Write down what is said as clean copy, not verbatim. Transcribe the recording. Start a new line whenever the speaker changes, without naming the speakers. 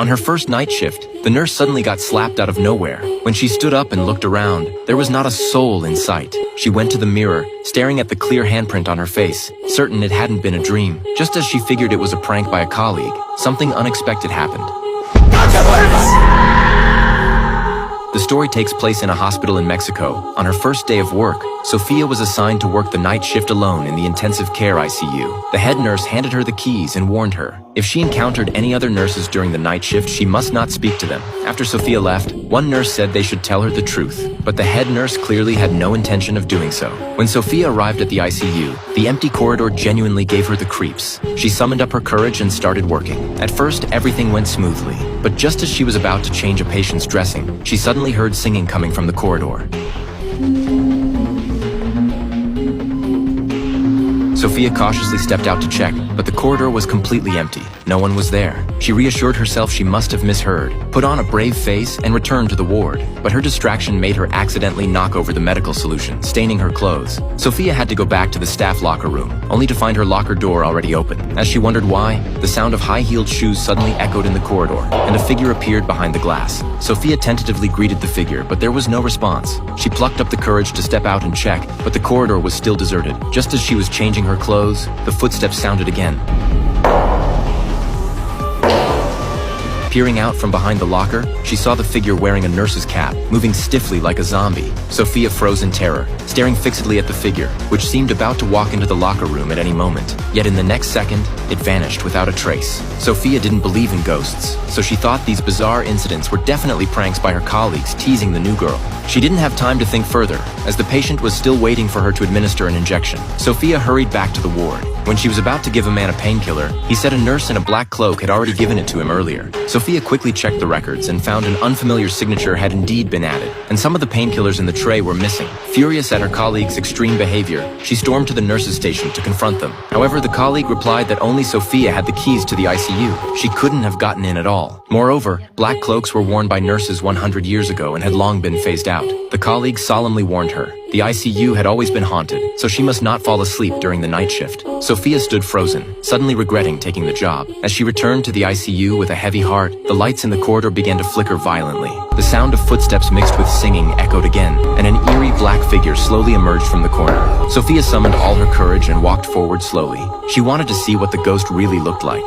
On her first night shift, the nurse suddenly got slapped out of nowhere. When she stood up and looked around, there was not a soul in sight. She went to the mirror, staring at the clear handprint on her face, certain it hadn't been a dream. Just as she figured it was a prank by a colleague, something unexpected happened. The story takes place in a hospital in Mexico. On her first day of work, Sophia was assigned to work the night shift alone in the intensive care ICU. The head nurse handed her the keys and warned her, if she encountered any other nurses during the night shift, she must not speak to them. After Sophia left, one nurse said they should tell her the truth, but the head nurse clearly had no intention of doing so. When Sophia arrived at the ICU, the empty corridor genuinely gave her the creeps. She summoned up her courage and started working. At first, everything went smoothly, but just as she was about to change a patient's dressing, she suddenly heard singing coming from the corridor. Sophia cautiously stepped out to check, but the corridor was completely empty. No one was there. She reassured herself she must have misheard, put on a brave face, and returned to the ward. But her distraction made her accidentally knock over the medical solution, staining her clothes. Sophia had to go back to the staff locker room, only to find her locker door already open. As she wondered why, the sound of high-heeled shoes suddenly echoed in the corridor, and a figure appeared behind the glass. Sophia tentatively greeted the figure, but there was no response. She plucked up the courage to step out and check, but the corridor was still deserted. Just as she was changing her clothes, the footsteps sounded again. Peering out from behind the locker, she saw the figure wearing a nurse's cap, moving stiffly like a zombie. Sophia froze in terror, staring fixedly at the figure, which seemed about to walk into the locker room at any moment. Yet in the next second, it vanished without a trace. Sophia didn't believe in ghosts, so she thought these bizarre incidents were definitely pranks by her colleagues teasing the new girl. She didn't have time to think further, as the patient was still waiting for her to administer an injection. Sophia hurried back to the ward. When she was about to give a man a painkiller, he said a nurse in a black cloak had already given it to him earlier. Sophia quickly checked the records and found an unfamiliar signature had indeed been added, and some of the painkillers in the tray were missing. Furious at her colleague's extreme behavior, she stormed to the nurse's station to confront them. However, the colleague replied that only Sophia had the keys to the ICU. She couldn't have gotten in at all. Moreover, black cloaks were worn by nurses 100 years ago and had long been phased out. The colleague solemnly warned her. The ICU had always been haunted, so she must not fall asleep during the night shift. Sophia stood frozen, suddenly regretting taking the job. As she returned to the ICU with a heavy heart, the lights in the corridor began to flicker violently. The sound of footsteps mixed with singing echoed again, and an eerie black figure slowly emerged from the corner. Sophia summoned all her courage and walked forward slowly. She wanted to see what the ghost really looked like.